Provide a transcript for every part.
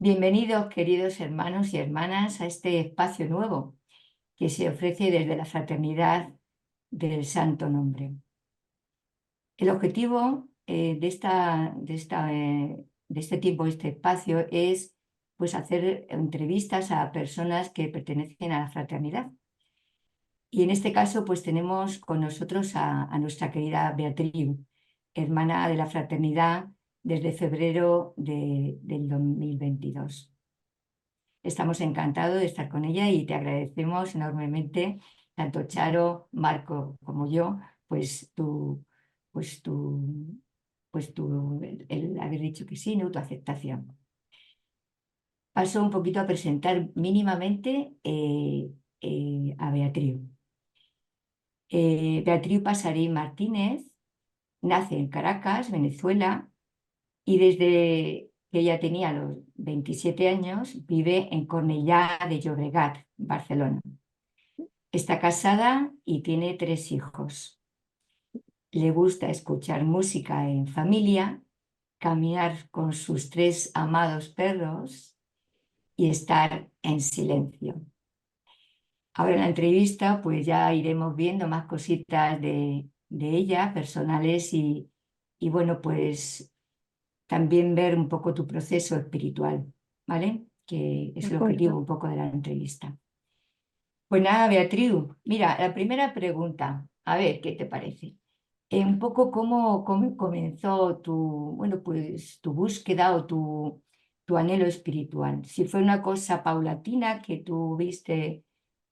Bienvenidos, queridos hermanos y hermanas, a este espacio nuevo que se ofrece desde la fraternidad del Santo Nombre. El objetivo de este tiempo, este espacio, es pues, hacer entrevistas a personas que pertenecen a la fraternidad. Y en este caso, pues tenemos con nosotros a nuestra querida Beatriz, hermana de la fraternidad desde febrero del 2022. Estamos encantados de estar con ella y te agradecemos enormemente, tanto Charo, Marco como yo, pues pues tu, el haber dicho que sí, ¿no? Tu aceptación. Paso un poquito a presentar mínimamente a Beatriz. Beatriz Pasarín Martínez nace en Caracas, Venezuela, y desde que ella tenía los 27 años vive en Cornellá de Llobregat, Barcelona. Está casada y tiene 3 hijos. Le gusta escuchar música en familia, caminar con sus 3 amados perros y estar en silencio. Ahora en la entrevista pues ya iremos viendo más cositas de ella, personales y bueno, pues también ver un poco tu proceso espiritual, ¿vale? Que De es el objetivo acuerdo. un poco de la entrevista. Pues nada, Beatriz, mira, la primera pregunta, a ver qué te parece. Un poco cómo comenzó bueno, pues, tu búsqueda o tu anhelo espiritual. Si fue una cosa paulatina que tuviste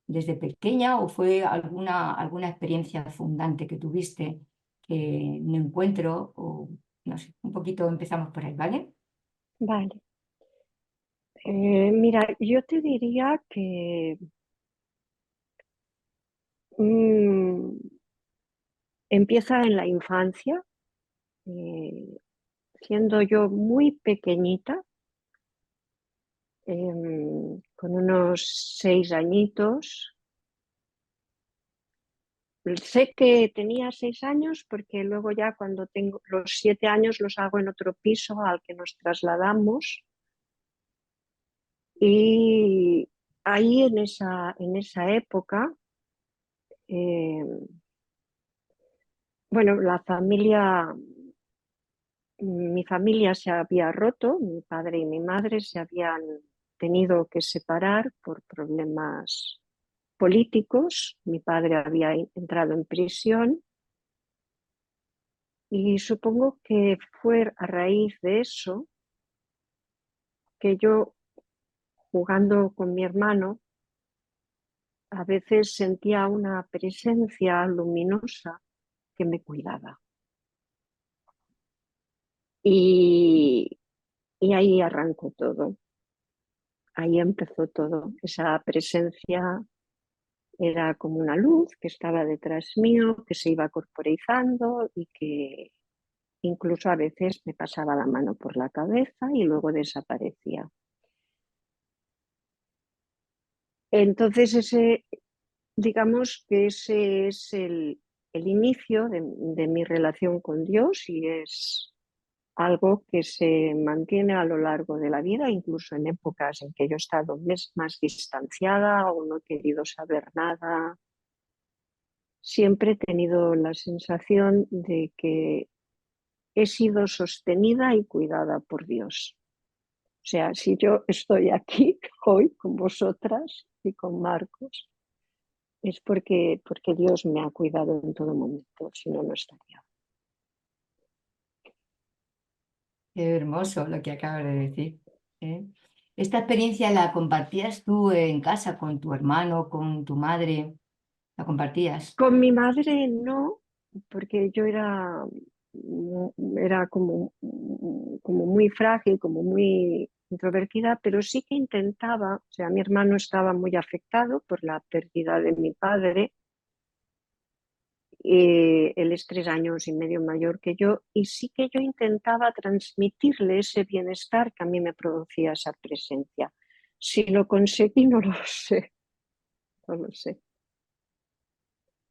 desde pequeña o fue alguna experiencia fundante que tuviste que no encuentro o no sé, un poquito empezamos por ahí, ¿vale? Vale. Mira, yo te diría que mm, empieza en la infancia, eh, siendo yo muy pequeñita, con unos 6 añitos. Sé que tenía 6 años porque luego ya cuando tengo los 7 años los hago en otro piso al que nos trasladamos y ahí en esa época, eh, bueno, mi familia se había roto, mi padre y mi madre se habían tenido que separar por problemas políticos. Mi padre había entrado en prisión y supongo que fue a raíz de eso que yo, jugando con mi hermano, a veces sentía una presencia luminosa que me cuidaba. Y, y ahí arrancó todo, ahí empezó todo. Esa presencia era como una luz que estaba detrás mío, que se iba corporizando y que incluso a veces me pasaba la mano por la cabeza y luego desaparecía. Entonces digamos que ese es el inicio de mi relación con Dios y es algo que se mantiene a lo largo de la vida, incluso en épocas en que yo he estado más distanciada o no he querido saber nada. Siempre he tenido la sensación de que he sido sostenida y cuidada por Dios. O sea, si yo estoy aquí hoy con vosotras y con Marcos, es porque Dios me ha cuidado en todo momento, si no, no estaría. Qué hermoso lo que acabas de decir, ¿eh? ¿Esta experiencia la compartías tú en casa con tu hermano, con tu madre? ¿La compartías? Con mi madre no, porque yo era como muy frágil, como muy introvertida, pero sí que intentaba. O sea, mi hermano estaba muy afectado por la pérdida de mi padre. Él es 3 años y medio mayor que yo, y sí que yo intentaba transmitirle ese bienestar que a mí me producía esa presencia. Si lo conseguí, no lo sé, no lo sé.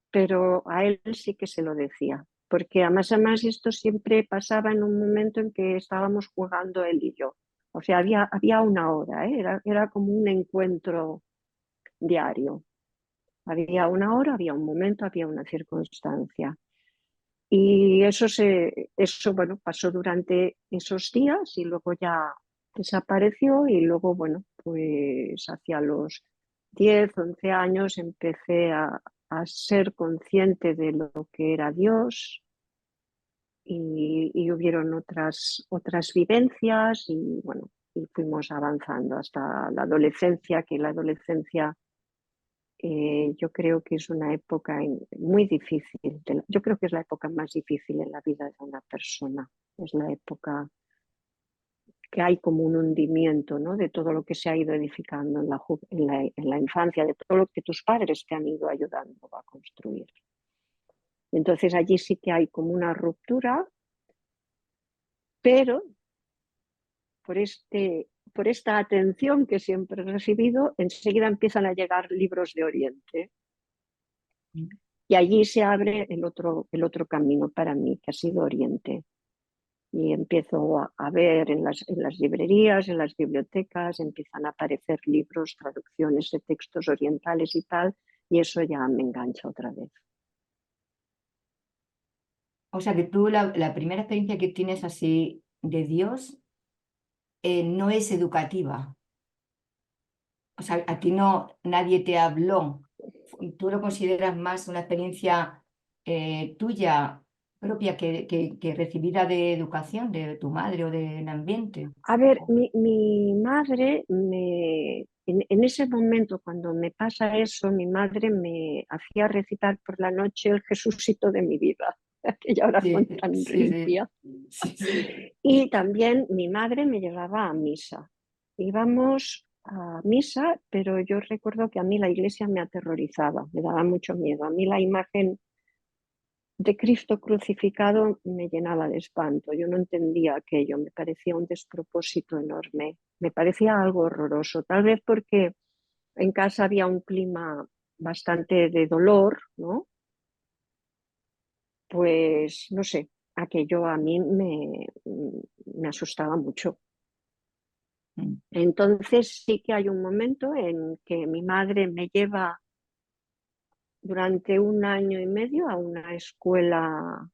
Pero a él sí que se lo decía, porque además esto siempre pasaba en un momento en que estábamos jugando él y yo. O sea, había una hora, ¿eh? Era como un encuentro diario. Había una hora, había un momento, había una circunstancia. Y eso bueno, pasó durante esos días y luego ya desapareció y luego, bueno, pues hacia los 10 11 años empecé a ser consciente de lo que era Dios y hubieron otras vivencias y bueno, y fuimos avanzando hasta la adolescencia, que la adolescencia yo creo que es una época muy difícil. Yo creo que es la época más difícil en la vida de una persona. Es la época que hay como un hundimiento, ¿no? De todo lo que se ha ido edificando en la infancia, de todo lo que tus padres te han ido ayudando a construir. Entonces allí sí que hay como una ruptura, pero por esta atención que siempre he recibido, enseguida empiezan a llegar libros de Oriente. Y allí se abre el otro camino para mí, que ha sido Oriente. Y empiezo a ver en las librerías, en las bibliotecas, empiezan a aparecer libros, traducciones de textos orientales y tal, y eso ya me engancha otra vez. O sea que tú la primera experiencia que tienes así de Dios no es educativa. O sea, a ti no, nadie te habló. Tú lo consideras más una experiencia tuya propia que recibida de educación de tu madre o del ambiente. A ver, mi madre en ese momento, cuando me pasa eso, mi madre me hacía recitar por la noche el Jesucito de mi vida, aquella oración Sí, tan sí, sí, limpia. sí, sí. Y también mi madre me llevaba a misa. Íbamos a misa, pero yo recuerdo que a mí la iglesia me aterrorizaba, me daba mucho miedo. A mí la imagen de Cristo crucificado me llenaba de espanto. Yo no entendía aquello, me parecía un despropósito enorme, me parecía algo horroroso, tal vez porque en casa había un clima bastante de dolor, ¿no? Pues no sé, aquello a mí me asustaba mucho. Mm. Entonces sí que hay un momento en que mi madre me lleva durante 1 año y medio a una escuela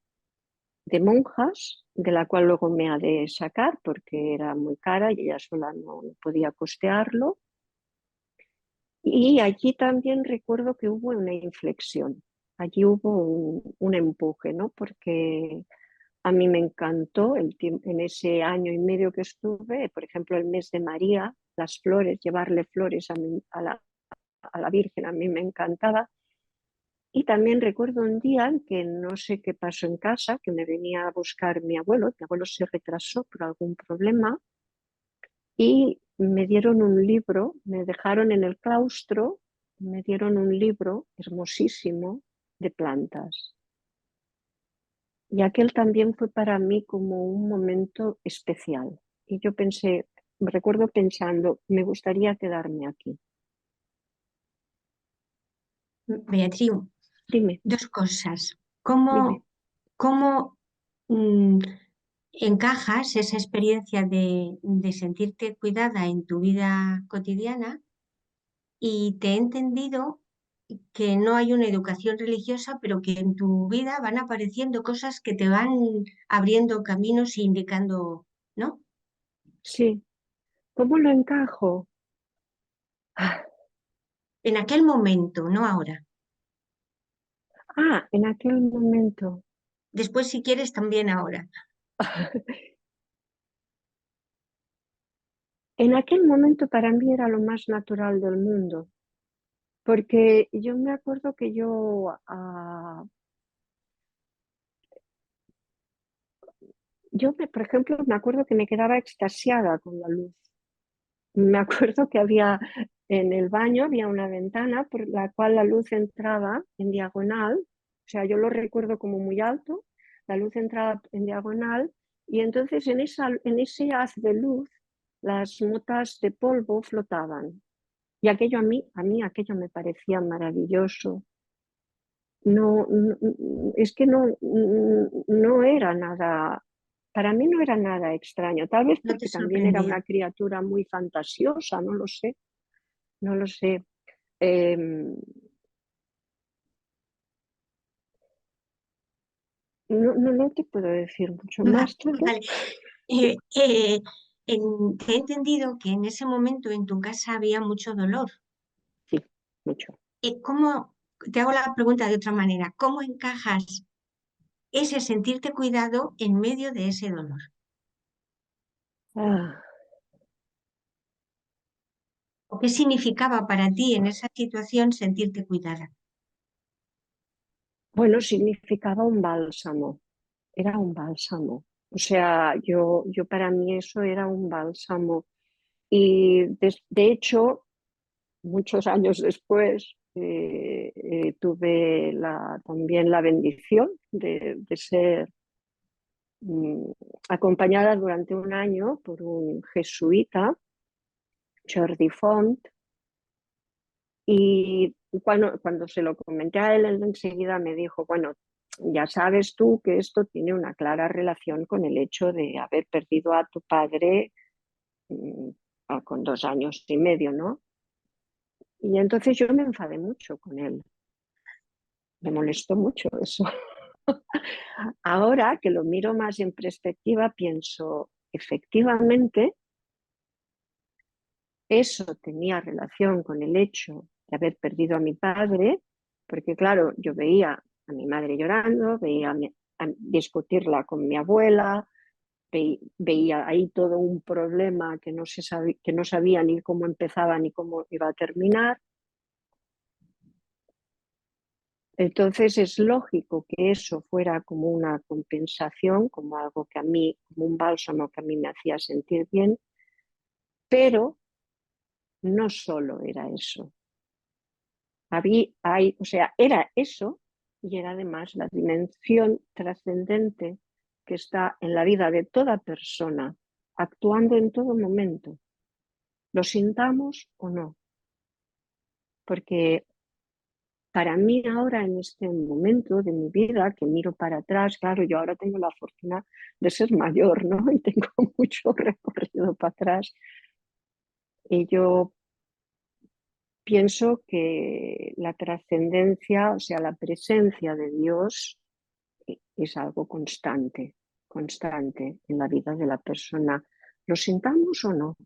de monjas, de la cual luego me ha de sacar porque era muy cara y ella sola no podía costearlo. Y allí también recuerdo que hubo una inflexión, allí hubo un empuje, ¿no? Porque a mí me encantó en ese año y medio que estuve, por ejemplo, el mes de María, las flores, llevarle flores a la Virgen, a mí me encantaba. Y también recuerdo un día en que no sé qué pasó en casa, que me venía a buscar mi abuelo se retrasó por algún problema y me dieron un libro, me dejaron en el claustro, me dieron un libro hermosísimo de plantas. Y aquel también fue para mí como un momento especial. Y yo pensé, recuerdo pensando, me gustaría quedarme aquí. Beatriz, Dime, dos cosas. dime. ¿Cómo mm, encajas esa experiencia de sentirte cuidada en tu vida cotidiana? Y te he entendido que no hay una educación religiosa, pero que en tu vida van apareciendo cosas que te van abriendo caminos e indicando, ¿no? Sí, ¿cómo lo encajo? En aquel momento, no ahora. En aquel momento. Después, si quieres, también ahora. En aquel momento para mí era lo más natural del mundo, porque yo me acuerdo que por ejemplo, me acuerdo que me quedaba extasiada con la luz. Me acuerdo que en el baño había una ventana por la cual la luz entraba en diagonal, o sea, yo lo recuerdo como muy alto, la luz entraba en diagonal y entonces en ese haz de luz las motas de polvo flotaban. Y aquello a mí aquello me parecía maravilloso. No, es que no era nada. para mí no era nada extraño, tal vez No te porque también era sorprendía. una criatura muy fantasiosa, no lo sé, no lo sé. Em, no te puedo decir mucho más, claro. Vale. Eh, eh, te he entendido que en ese momento en tu casa había mucho dolor. Sí, mucho. Te hago la pregunta de otra manera, ¿cómo encajas ese sentirte cuidado en medio de ese dolor? Ah, ¿O qué significaba para ti en esa situación sentirte cuidada? bueno, significaba un bálsamo, era un bálsamo. O sea, yo para mí eso era un bálsamo. Y de hecho, muchos años después tuve también la bendición de ser mm, acompañada durante un año por un jesuita, Jordi Font, y cuando se lo comenté a él, él enseguida me dijo, bueno, ya sabes tú que esto tiene una clara relación con el hecho de haber perdido a tu padre mm, con 2 años y medio, ¿no? Y entonces yo me enfadé mucho con él, me molestó mucho eso. Ahora que lo miro más en perspectiva, pienso, efectivamente, eso tenía relación con el hecho de haber perdido a mi padre, porque claro, yo veía a mi madre llorando, veía a discutirla con mi abuela, veía ahí todo un problema que no sabía ni cómo empezaba ni cómo iba a terminar. Entonces es lógico que eso fuera como una compensación, como algo que a mí, como un bálsamo que a mí me hacía sentir bien, pero no solo era eso. O sea, era eso y era además la dimensión trascendente que está en la vida de toda persona, actuando en todo momento, lo sintamos o no. Porque para mí ahora, en este momento de mi vida, que miro para atrás, claro, yo ahora tengo la fortuna de ser mayor, ¿no? Y tengo mucho recorrido para atrás. Y yo pienso que la trascendencia, o sea, la presencia de Dios es algo constante, constante en la vida de la persona. ¿Lo sintamos o no?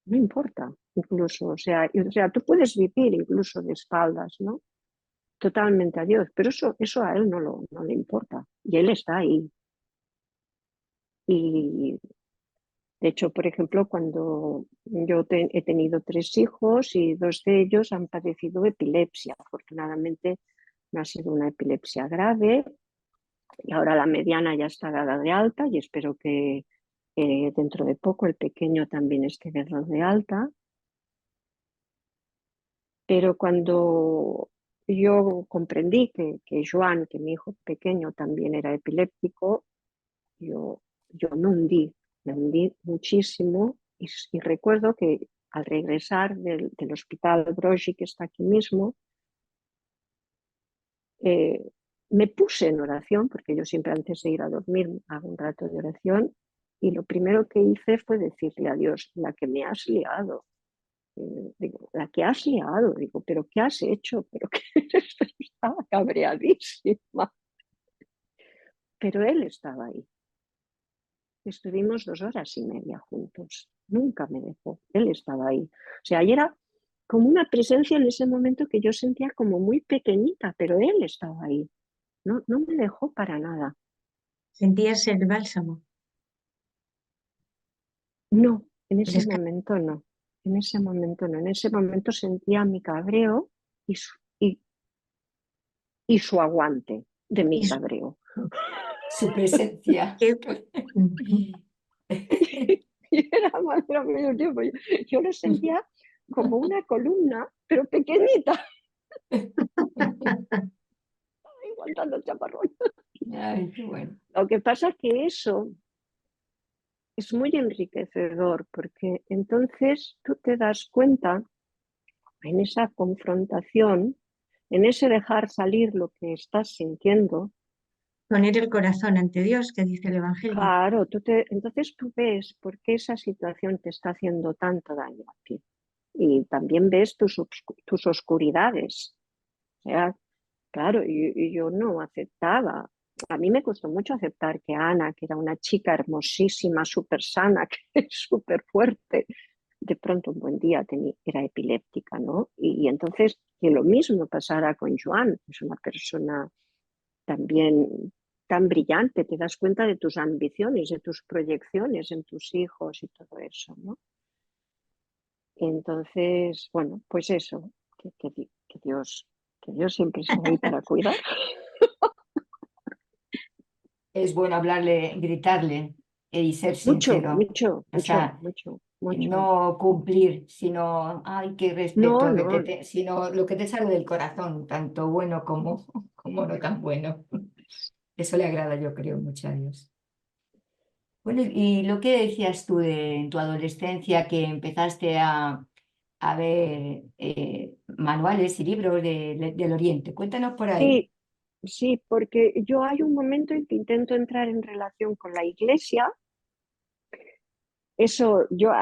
No importa, incluso, o sea, tú puedes vivir incluso de espaldas, ¿no? Totalmente a Dios, pero eso a él no le importa y él está ahí. Y de hecho, por ejemplo, cuando he tenido 3 hijos y 2 de ellos han padecido epilepsia. Afortunadamente no ha sido una epilepsia grave y ahora la mediana ya está dada de alta y espero que dentro de poco el pequeño también esté dado de alta. Pero cuando yo comprendí que Joan, que mi hijo pequeño también era epiléptico, yo me hundí muchísimo y recuerdo que al regresar del hospital Brogi, que está aquí mismo, eh, me puse en oración, porque yo siempre antes de ir a dormir hago un rato de oración, y lo primero que hice fue decirle a Dios, la que me has liado, digo, la que has liado, digo, pero ¿qué has hecho? Pero que estaba cabreadísima, pero él estaba ahí. Estuvimos 2 horas y media juntos. Nunca me dejó. Él estaba ahí. O sea, y era como una presencia en ese momento que yo sentía como muy pequeñita, pero él estaba ahí. No me dejó para nada. ¿Sentías el bálsamo? No, en El ese momento no. En ese momento no. En ese momento sentía mi cabreo y su aguante de mi escape. cabreo. Su presencia. ¿Qué? Y era maravilloso tiempo. Yo lo sentía como una columna, pero pequeñita, aguantando el chaparrón. Ay, qué bueno. Lo que pasa es que eso es muy enriquecedor, porque entonces tú te das cuenta en esa confrontación, en ese dejar salir lo que estás sintiendo, Poner el corazón ante Dios, que dice el Evangelio. Claro, entonces tú ves por qué esa situación te está haciendo tanto daño a ti. Y también ves tus oscuridades. O sea, claro, y yo no aceptaba. A mí me costó mucho aceptar que Ana, que era una chica hermosísima, súper sana, que es súper fuerte, de pronto un buen día era epiléptica, ¿no? Y entonces que lo mismo pasara con Joan, que es una persona también tan brillante, te das cuenta de tus ambiciones, de tus proyecciones en tus hijos y todo eso, ¿no? Entonces, bueno, pues eso, que Dios siempre está ahí para cuidar. Es bueno hablarle, gritarle y ser Mucho, sincero. mucho, O mucho, sea, mucho, mucho. no cumplir, sino, ay, qué No, respeto, no, sino lo que te sale del corazón, tanto bueno como, como no tan bueno. Eso le agrada, yo creo, mucho a Dios. Bueno, y lo que decías tú de en tu adolescencia, que empezaste a ver manuales y libros del Oriente. Cuéntanos por ahí. sí, sí, porque yo hay un momento en que intento entrar en relación con la iglesia. Eso, yo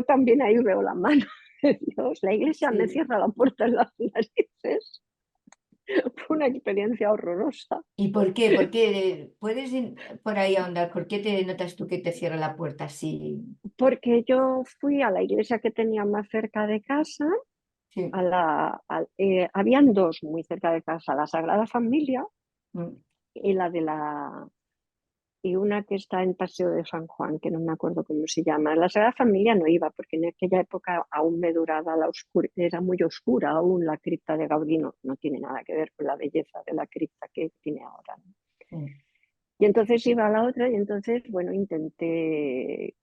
también ahí veo la mano de Dios. La iglesia me Sí. cierra la puerta en las narices. Fue una experiencia horrorosa. ¿Y por qué? ¿Por qué? ¿Puedes ir por ahí ahondar? ¿Por qué te notas tú que te cierra la puerta así? Porque yo fui a la iglesia que tenía más cerca de casa, Sí. habían dos muy cerca de casa, la Sagrada Familia Mm. y y una que está en Paseo de San Juan, que no me acuerdo cómo se llama. La Sagrada Familia no iba, porque en aquella época aún me duraba era muy oscura aún la cripta de Gaudí, no tiene nada que ver con la belleza de la cripta que tiene ahora, ¿no? Mm. Y entonces iba a la otra y entonces, bueno, intenté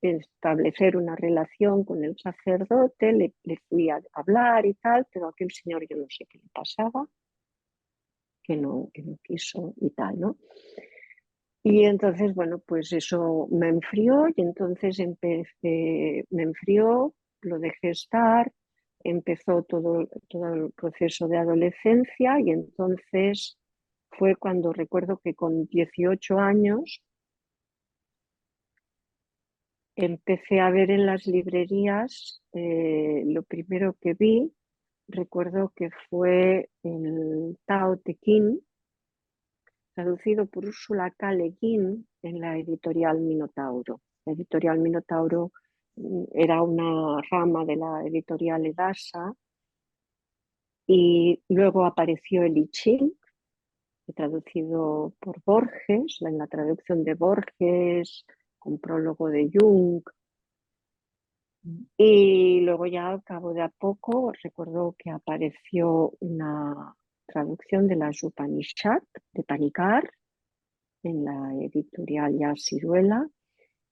establecer una relación con el sacerdote, le fui a hablar y tal, pero aquel señor yo no sé qué le pasaba, que no quiso y tal, ¿no? Y entonces, bueno, pues eso me enfrió y entonces me enfrió, lo dejé estar, empezó todo el proceso de adolescencia y entonces fue cuando recuerdo que con 18 años empecé a ver en las librerías, lo primero que vi, recuerdo que fue el Tao Te Ching, traducido por Úrsula K. Le Guin en la editorial Minotauro. La editorial Minotauro era una rama de la editorial Edasa y luego apareció el I Ching, traducido por Borges, en la traducción de Borges, con prólogo de Jung. Y luego ya al cabo de a poco recuerdo que apareció una traducción de las Upanishad de Panikar en la editorial ya Siruela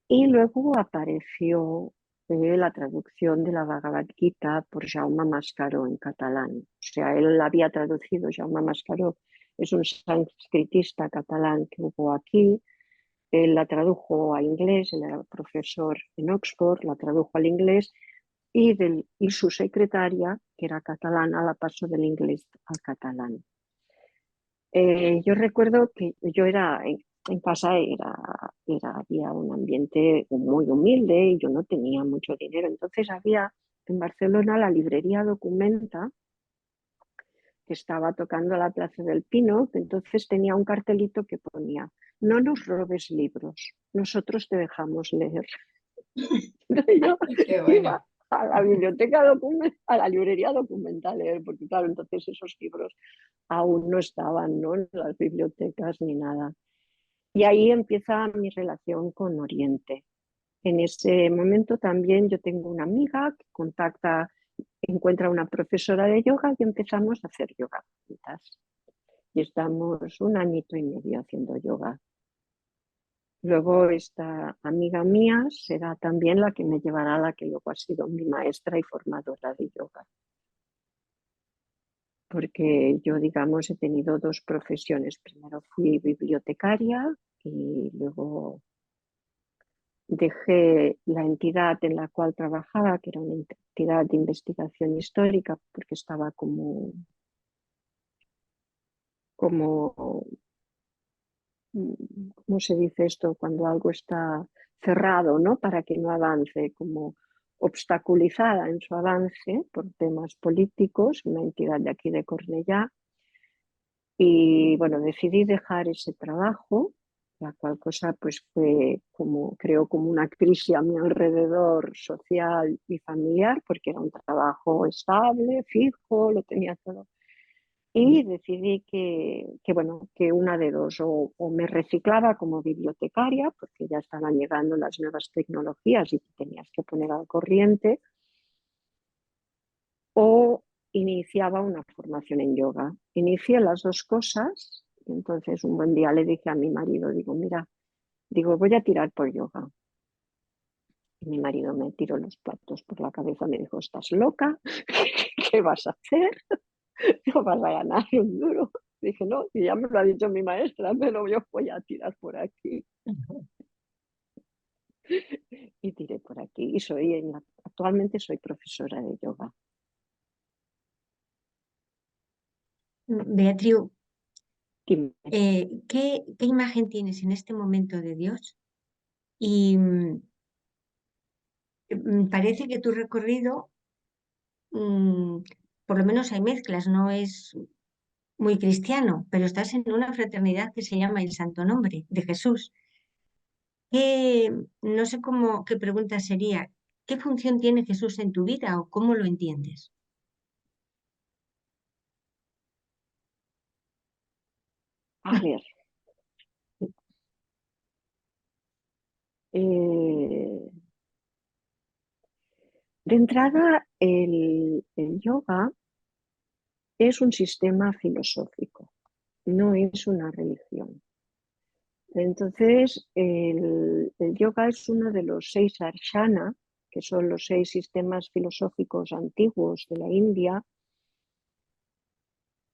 y luego apareció la traducción de la Bhagavad Gita por Jaume Mascaró en catalán. O sea, él la había traducido, Jaume Mascaró es un sanskritista catalán que hubo aquí. Él la tradujo a inglés, él era profesor en Oxford, la tradujo al inglés y su secretaria, que era catalana, la pasó del inglés al catalán. Yo recuerdo que yo en casa había un ambiente muy humilde y yo no tenía mucho dinero. Entonces había en Barcelona la librería Documenta, que estaba tocando a la Plaza del Pino, que entonces tenía un cartelito que ponía: no nos robes libros, nosotros te dejamos leer. Yo Qué bueno. iba a a la librería Documenta a leer, porque claro, entonces esos libros aún no estaban, ¿no?, en las bibliotecas ni nada. Y ahí empieza mi relación con Oriente. En ese momento también yo tengo una amiga que encuentra una profesora de yoga y empezamos a hacer yoga juntas. Y estamos un añito y medio haciendo yoga. Luego esta amiga mía será también la que me llevará a la que luego ha sido mi maestra y formadora de yoga. Porque yo, digamos, he tenido dos profesiones. Primero fui bibliotecaria y luego dejé la entidad en la cual trabajaba, que era una entidad de investigación histórica, porque estaba como ¿cómo se dice esto? Cuando algo está cerrado, ¿no? Para que no avance, como obstaculizada en su avance por temas políticos, una entidad de aquí de Cornellá. Y bueno, decidí dejar ese trabajo, la cual cosa pues fue como, creo, como una crisis a mi alrededor social y familiar, porque era un trabajo estable, fijo, lo tenía todo. Y decidí bueno, que una de dos, o me reciclaba como bibliotecaria, porque ya estaban llegando las nuevas tecnologías y te tenías que poner al corriente, o iniciaba una formación en yoga. Inicié las dos cosas, y entonces un buen día le dije a mi marido, digo, mira, digo, voy a tirar por yoga. Y mi marido me tiró los platos por la cabeza, me dijo, ¿estás loca? ¿Qué vas a hacer? No vas a ganar un duro. Dije, no, y ya me lo ha dicho mi maestra, pero yo voy a tirar por aquí. Y tiré por aquí. Actualmente soy profesora de yoga. Beatriz, Dime. ¿qué imagen tienes en este momento de Dios? Y parece que tu recorrido, mm, por lo menos hay mezclas, no es muy cristiano, pero estás en una fraternidad que se llama el Santo Nombre de Jesús. No sé qué pregunta sería, ¿qué función tiene Jesús en tu vida o cómo lo entiendes? A ver, eh, de entrada, el yoga es un sistema filosófico, no es una religión. Entonces, el yoga es uno de los 6 arshana, que son los 6 sistemas filosóficos antiguos de la India,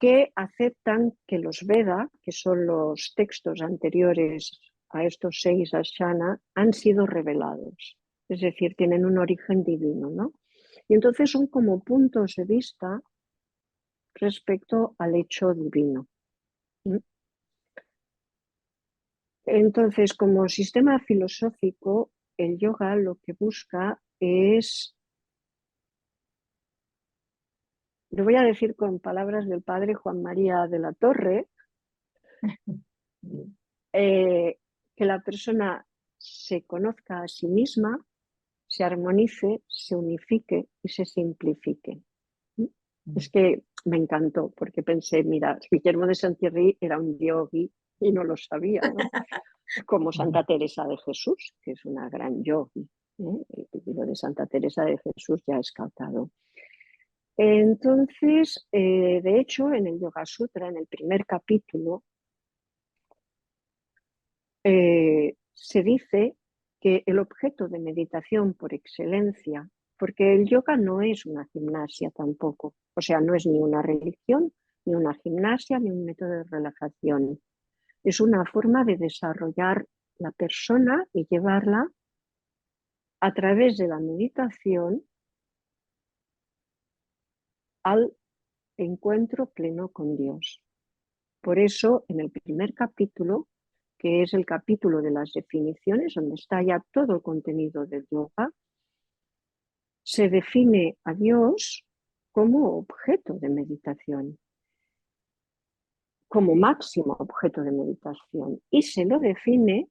que aceptan que los Veda, que son los textos anteriores a estos 6 ashana, han sido revelados. Es decir, tienen un origen divino, ¿no? Y entonces son como puntos de vista respecto al hecho divino. Entonces, como sistema filosófico, el yoga lo que busca es, lo voy a decir con palabras del padre Juan María de la Torre, que la persona se conozca a sí misma, se armonice, se unifique y se simplifique. Es que me encantó porque pensé, mira, Guillermo de Santierri era un yogi y no lo sabía, ¿no? Como Santa Teresa de Jesús, que es una gran yogi. El título de Santa Teresa de Jesús ya es calcado. Entonces, de hecho, en el Yoga Sutra, en el primer capítulo, se dice que el objeto de meditación por excelencia, porque el yoga no es una gimnasia tampoco, o sea, no es ni una religión, ni una gimnasia, ni un método de relajación. Es una forma de desarrollar la persona y llevarla a través de la meditación al encuentro pleno con Dios. Por eso, en el primer capítulo, que es el capítulo de las definiciones, donde está ya todo el contenido del yoga, se define a Dios como objeto de meditación, como máximo objeto de meditación, y se lo define,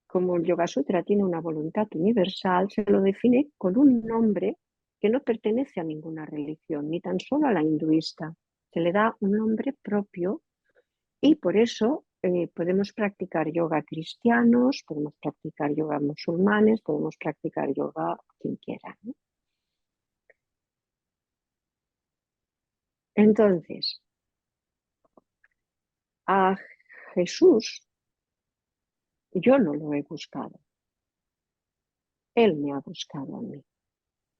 como el Yoga Sutra tiene una voluntad universal, se lo define con un nombre que no pertenece a ninguna religión, ni tan solo a la hinduista. Se le da un nombre propio y por eso podemos practicar yoga cristianos, podemos practicar yoga musulmanes, podemos practicar yoga quien quiera, ¿no? Entonces, a Jesús yo no lo he buscado, Él me ha buscado a mí.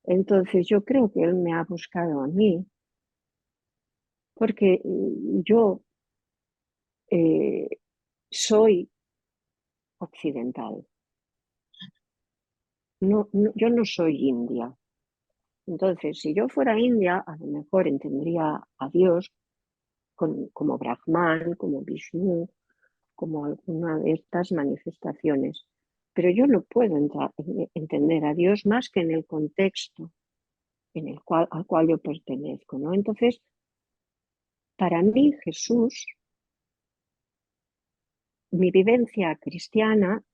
Entonces yo creo que Él me ha buscado a mí porque yo soy occidental. Yo no soy india. Entonces, si yo fuera india, a lo mejor entendería a Dios como Brahman, como Vishnu, como alguna de estas manifestaciones. Pero yo no puedo entender a Dios más que en el contexto al cual yo pertenezco, ¿no? Entonces, para mí Jesús, mi vivencia cristiana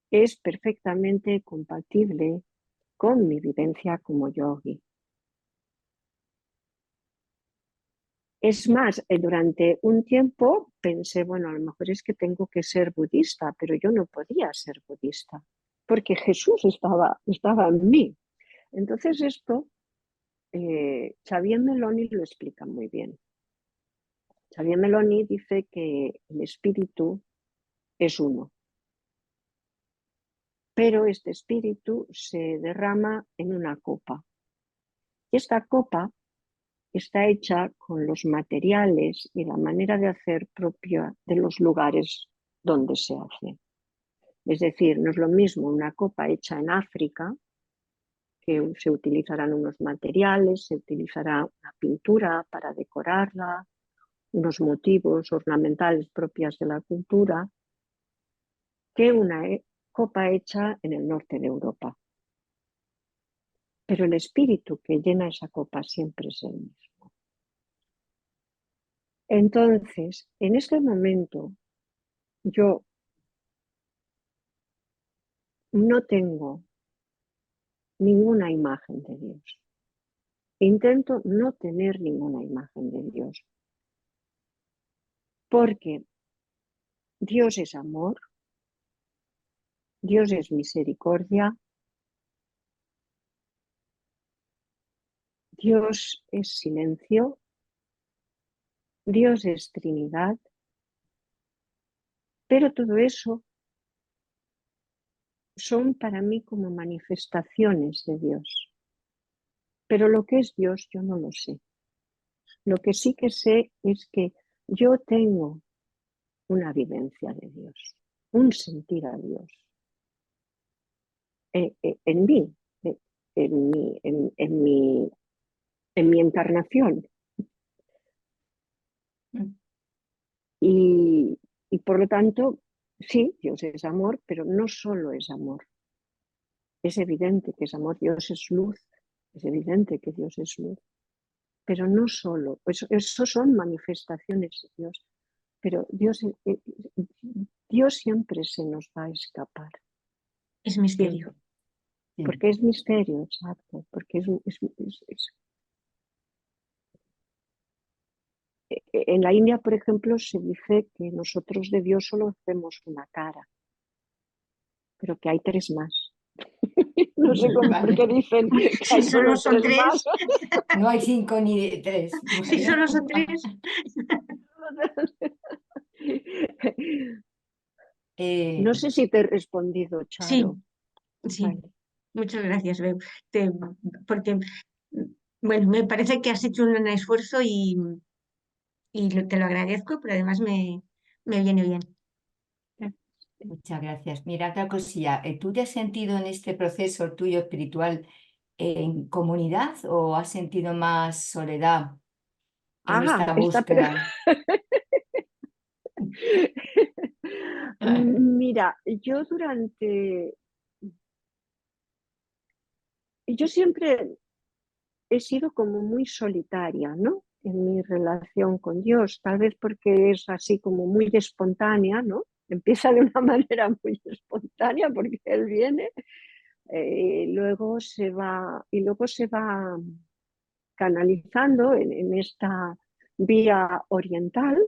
es perfectamente compatible con mi vivencia como yogi. Es más, durante un tiempo pensé, bueno, a lo mejor es que tengo que ser budista, pero yo no podía ser budista, porque Jesús estaba en mí. Entonces esto, Xavier Meloni lo explica muy bien. Xavier Meloni dice que el espíritu es uno, pero este espíritu se derrama en una copa. Y esta copa está hecha con los materiales y la manera de hacer propia de los lugares donde se hace. Es decir, no es lo mismo una copa hecha en África, que se utilizarán unos materiales, se utilizará una pintura para decorarla, unos motivos ornamentales propias de la cultura, que una copa hecha en el norte de Europa. Pero el espíritu que llena esa copa siempre es el mismo. Entonces, en este momento, yo no tengo ninguna imagen de Dios. Intento no tener ninguna imagen de Dios. Porque Dios es amor, Dios es misericordia, Dios es silencio, Dios es Trinidad, pero todo eso son para mí como manifestaciones de Dios. Pero lo que es Dios yo no lo sé. Lo que sí que sé es que yo tengo una vivencia de Dios, un sentir a Dios en mí, en mi encarnación. Y por lo tanto, sí, Dios es amor, pero no solo es amor. Es evidente que es amor, Dios es luz, es evidente que Dios es luz, pero no solo, eso son manifestaciones de Dios, pero Dios siempre se nos va a escapar. Es misterio. Porque es misterio, exacto, porque en la India, por ejemplo, se dice que nosotros de Dios solo hacemos una cara, pero que hay tres más. No sé por qué dicen que Si hay solo solo son tres más. No hay 5 ni 3. Si solo son tres. No sé si te he respondido, Sí, Charo. sí. Vale. Muchas gracias, Beu. Porque, bueno, me parece que has hecho un esfuerzo y te lo agradezco, pero además me viene bien. Muchas gracias. Mira, otra cosilla. ¿Tú te has sentido en este proceso tuyo espiritual en comunidad o has sentido más soledad en esta búsqueda? Mira, yo siempre he sido como muy solitaria, ¿no? En mi relación con Dios, tal vez porque es así como muy espontánea, ¿no? Empieza de una manera muy espontánea porque Él viene, luego se va canalizando en esta vía oriental.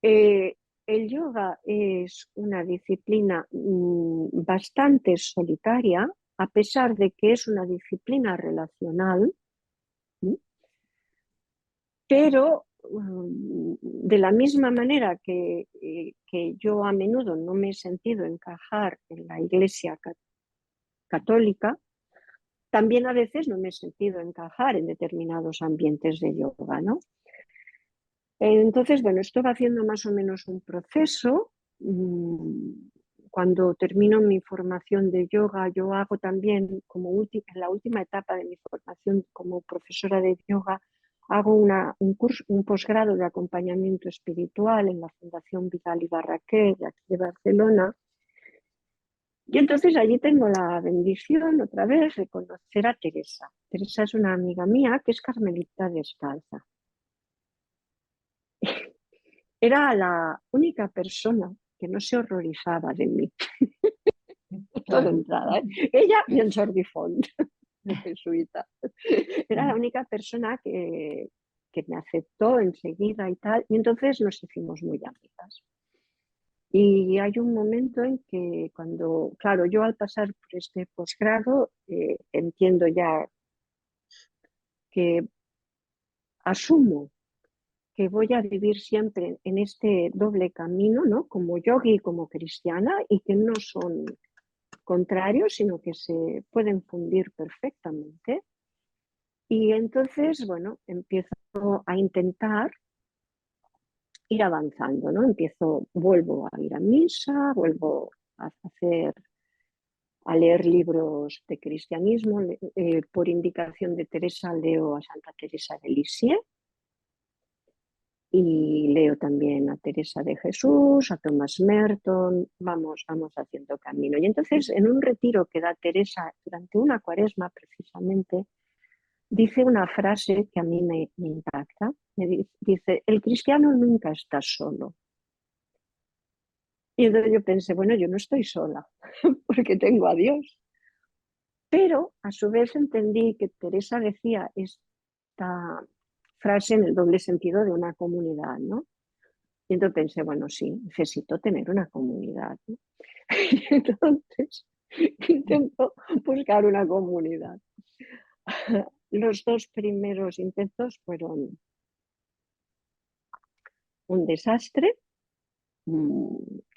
El yoga es una disciplina bastante solitaria, a pesar de que es una disciplina relacional, pero de la misma manera que yo a menudo no me he sentido encajar en la Iglesia católica, también a veces no me he sentido encajar en determinados ambientes de yoga, ¿no? Entonces, bueno, esto va haciendo más o menos un proceso. cuando termino mi formación de yoga, yo hago también, en la última etapa de mi formación como profesora de yoga, hago un posgrado de acompañamiento espiritual en la Fundación Vidal y Barraquer de aquí de Barcelona. Y entonces allí tengo la bendición otra vez de conocer a Teresa. Teresa es una amiga mía que es carmelita descalza. Era la única persona que no se horrorizaba de mí. Esto de entrada, ¿eh? Ella y el Jordi Font, el jesuita. Era la única persona que me aceptó enseguida y tal, y entonces nos hicimos muy amigas. Y hay un momento en que cuando, claro, yo al pasar por este posgrado entiendo ya que asumo que voy a vivir siempre en este doble camino, ¿no? Como yogi y como cristiana, y que no son contrarios, sino que se pueden fundir perfectamente. Y entonces, bueno, empiezo a intentar ir avanzando, ¿no? Vuelvo a ir a misa, vuelvo a leer libros de cristianismo. Por indicación de Teresa leo a Santa Teresa de Lisieux y leo también a Teresa de Jesús, a Thomas Merton, vamos haciendo camino. Y entonces en un retiro que da Teresa durante una cuaresma precisamente, dice una frase que a mí me impacta. Dice, el cristiano nunca está solo. Y entonces yo pensé, bueno, yo no estoy sola, porque tengo a Dios. Pero a su vez entendí que Teresa decía esta frase en el doble sentido de una comunidad, ¿no? Y entonces pensé, bueno, sí, necesito tener una comunidad, ¿no? Y entonces intento buscar una comunidad. Los 2 primeros intentos fueron un desastre.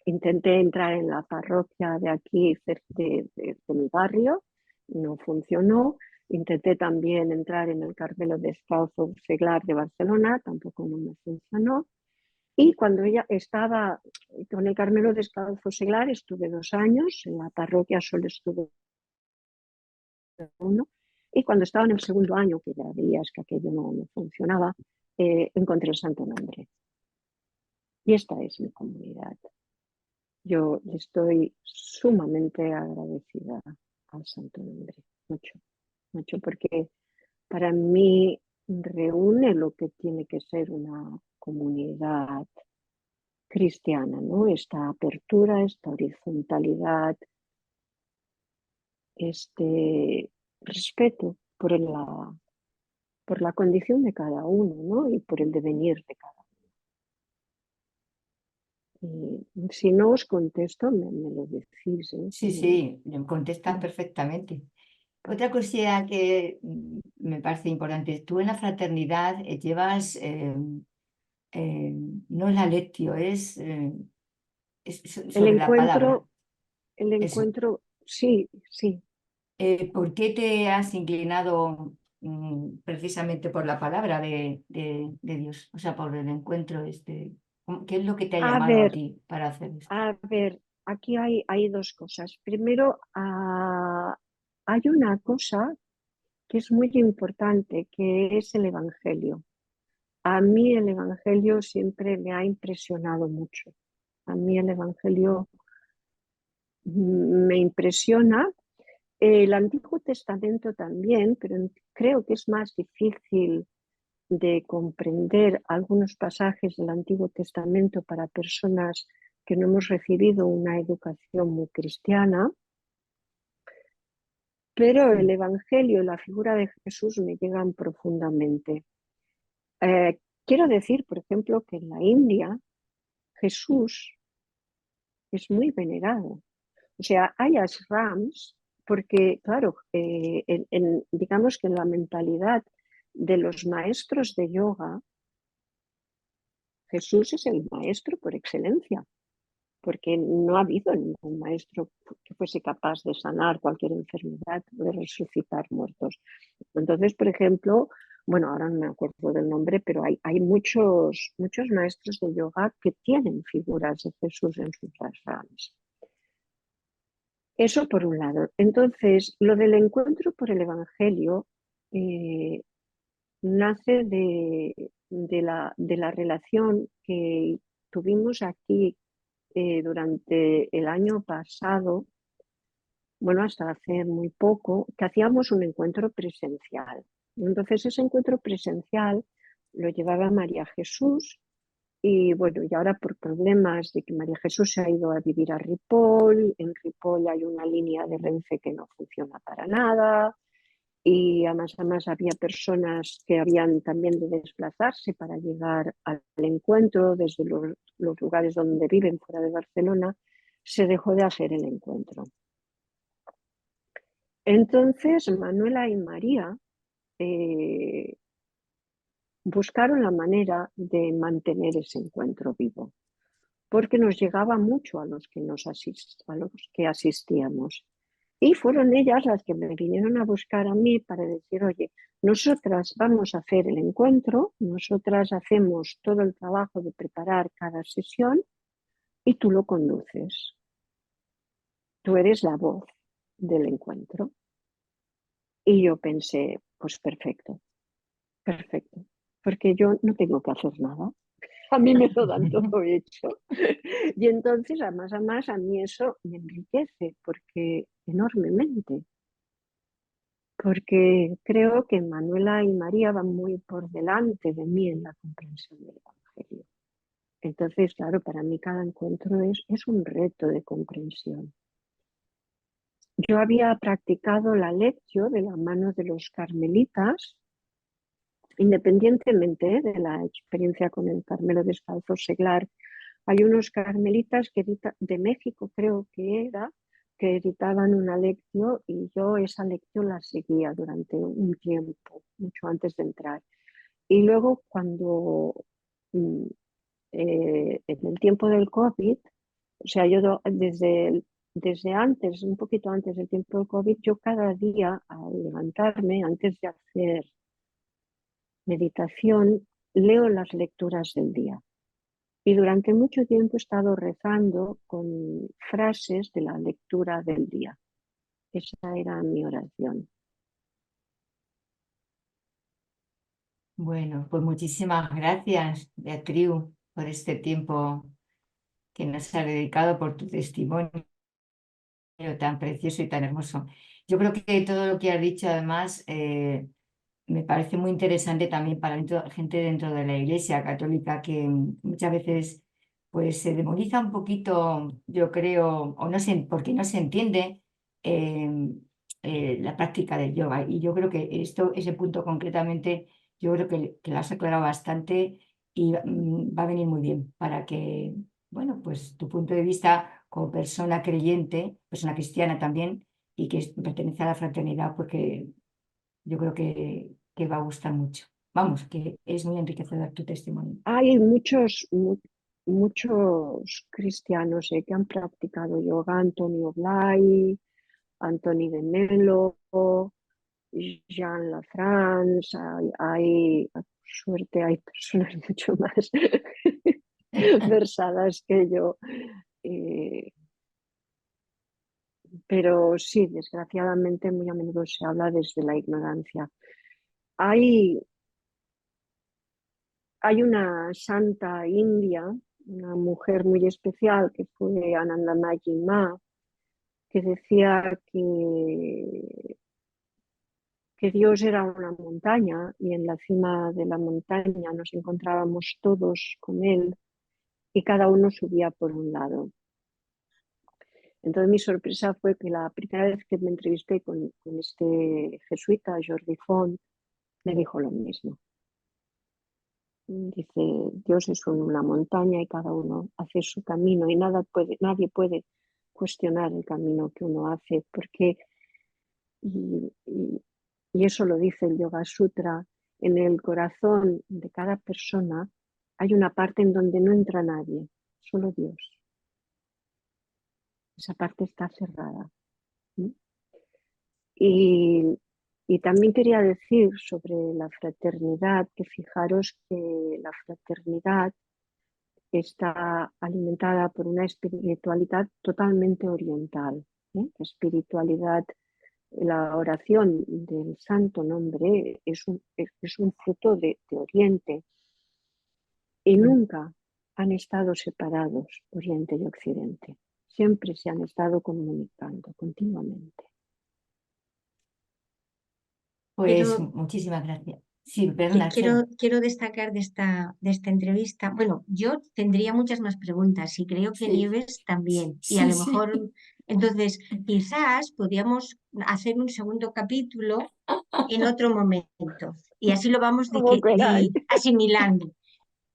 Intenté entrar en la parroquia de aquí, de mi barrio, no funcionó. Intenté también entrar en el Carmelo Descalzo Seglar de Barcelona, tampoco no me funcionó. Y cuando ella estaba con el Carmelo Descalzo Seglar, estuve 2 años, en la parroquia solo estuve 1. Y cuando estaba en el segundo año, que ya veías que aquello no funcionaba, encontré el Santo Nombre. Y esta es mi comunidad. Yo le estoy sumamente agradecida al Santo Nombre, mucho, mucho, porque para mí reúne lo que tiene que ser una comunidad cristiana, ¿no? Esta apertura, esta horizontalidad, este respeto por la condición de cada uno, ¿no? Y por el devenir de cada uno. Y si no os contesto, me lo decís, ¿eh? Sí, sí, contestas perfectamente. Otra cosilla que me parece importante, tú en la fraternidad llevas, no es la lectio, es El sobre la palabra. Eso. encuentro, sí, sí. ¿Por qué te has inclinado precisamente por la palabra de Dios? O sea, por el encuentro este. ¿Qué es lo que te ha A llamado a ver, ti para hacer esto? aquí hay 2 cosas. Primero, hay una cosa que es muy importante, que es el Evangelio. A mí el Evangelio siempre me ha impresionado mucho. A mí el Evangelio me impresiona. El Antiguo Testamento también, pero creo que es más difícil de comprender algunos pasajes del Antiguo Testamento para personas que no hemos recibido una educación muy cristiana, pero el Sí. Evangelio y la figura de Jesús me llegan profundamente. Quiero decir, por ejemplo, que en la India Jesús es muy venerado. O sea, hay ashrams, porque, claro, digamos que en la mentalidad de los maestros de yoga, Jesús es el maestro por excelencia, porque no ha habido ningún maestro que fuese capaz de sanar cualquier enfermedad o de resucitar muertos. Entonces, por ejemplo, bueno, ahora no me acuerdo del nombre, pero hay muchos maestros de yoga que tienen figuras de Jesús en sus ashrams. Eso por un lado. Entonces, lo del encuentro por el Evangelio eh, nace de la relación que tuvimos aquí durante el año pasado, bueno, hasta hace muy poco, que hacíamos un encuentro presencial. Entonces, ese encuentro presencial lo llevaba María Jesús. Y bueno, y ahora por problemas de que María Jesús se ha ido a vivir a Ripoll, en Ripoll hay una línea de Renfe que no funciona para nada, y además había personas que habían también de desplazarse para llegar al encuentro desde los lugares donde viven fuera de Barcelona, se dejó de hacer el encuentro. Entonces Manuela y María buscaron la manera de mantener ese encuentro vivo, porque nos llegaba mucho a los que asistíamos. Y fueron ellas las que me vinieron a buscar a mí para decir, oye, nosotras vamos a hacer el encuentro, nosotras hacemos todo el trabajo de preparar cada sesión y tú lo conduces. Tú eres la voz del encuentro. Y yo pensé, pues perfecto, perfecto, porque yo no tengo que hacer nada. A mí me lo dan todo hecho. Y entonces, además, a mí eso me enriquece porque enormemente, porque creo que Manuela y María van muy por delante de mí en la comprensión del Evangelio. Entonces, claro, para mí cada encuentro es un reto de comprensión. Yo había practicado la lectio de la mano de los carmelitas, independientemente de la experiencia con el Carmelo Descalzo Seglar. Hay unos carmelitas de México, creo que era, que editaban una lectio y yo esa lectio la seguía durante un tiempo, mucho antes de entrar. Y luego cuando en el tiempo del COVID, o sea, yo desde antes, un poquito antes del tiempo del COVID, yo cada día al levantarme, antes de hacer meditación, leo las lecturas del día. Y durante mucho tiempo he estado rezando con frases de la lectura del día. Esa era mi oración. Bueno, pues muchísimas gracias, Beatriz, por este tiempo que nos has dedicado, por tu testimonio tan precioso y tan hermoso. Yo creo que todo lo que has dicho, además, me parece muy interesante también para gente dentro de la Iglesia Católica que muchas veces pues se demoniza un poquito, yo creo, o no sé, porque no se entiende eh, la práctica del yoga. Y yo creo que ese punto concretamente, yo creo que lo has aclarado bastante y va a venir muy bien para que, bueno, pues tu punto de vista como persona creyente, persona cristiana también, y que pertenece a la fraternidad, porque yo creo que va a gustar mucho. Vamos, que es muy enriquecedor tu testimonio. Hay muchos cristianos que han practicado yoga, Antonio Blay, Antoni de Melo, Jean Lafrance, por suerte hay personas mucho más versadas que yo. Pero sí, desgraciadamente muy a menudo se habla desde la ignorancia. Hay, hay una santa india, una mujer muy especial que fue Anandamayi Ma, que decía que Dios era una montaña y en la cima de la montaña nos encontrábamos todos con Él y cada uno subía por un lado. Entonces mi sorpresa fue que la primera vez que me entrevisté con este jesuita, Jordi Font, me dijo lo mismo. Dice, Dios es una montaña y cada uno hace su camino y nadie puede cuestionar el camino que uno hace, porque, y, y- y eso lo dice el Yoga Sutra, en el corazón de cada persona hay una parte en donde no entra nadie, solo Dios. Esa parte está cerrada. ¿Sí? Y también quería decir sobre la fraternidad, que fijaros que la fraternidad está alimentada por una espiritualidad totalmente oriental. La espiritualidad, la oración del santo nombre es un fruto de Oriente y nunca han estado separados Oriente y Occidente. Siempre se han estado comunicando continuamente. Pues Quiero, muchísimas gracias. Sí, perdona, Chelo. quiero destacar de esta entrevista, bueno, yo tendría muchas más preguntas y creo que Sí, Nieves también. Y a sí, lo sí. mejor, entonces, quizás podríamos hacer un segundo capítulo en otro momento y así lo vamos Como queráis. asimilando.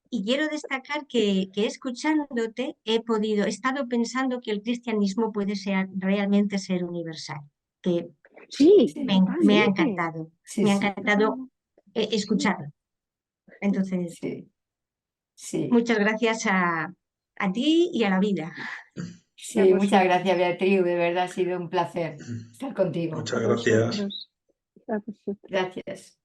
Y quiero destacar que escuchándote he estado pensando que el cristianismo puede ser, realmente ser universal, que Sí, Sí, me ha sí, totalmente. encantado, sí, me ha sí, encantado Sí. escucharlo. Entonces, sí, sí. muchas gracias a ti y a la vida. Y a Sí, muchas vosotros. gracias, Beatriz. De verdad ha sido un placer estar contigo. A Muchas gracias. vosotros. A vosotros. Gracias.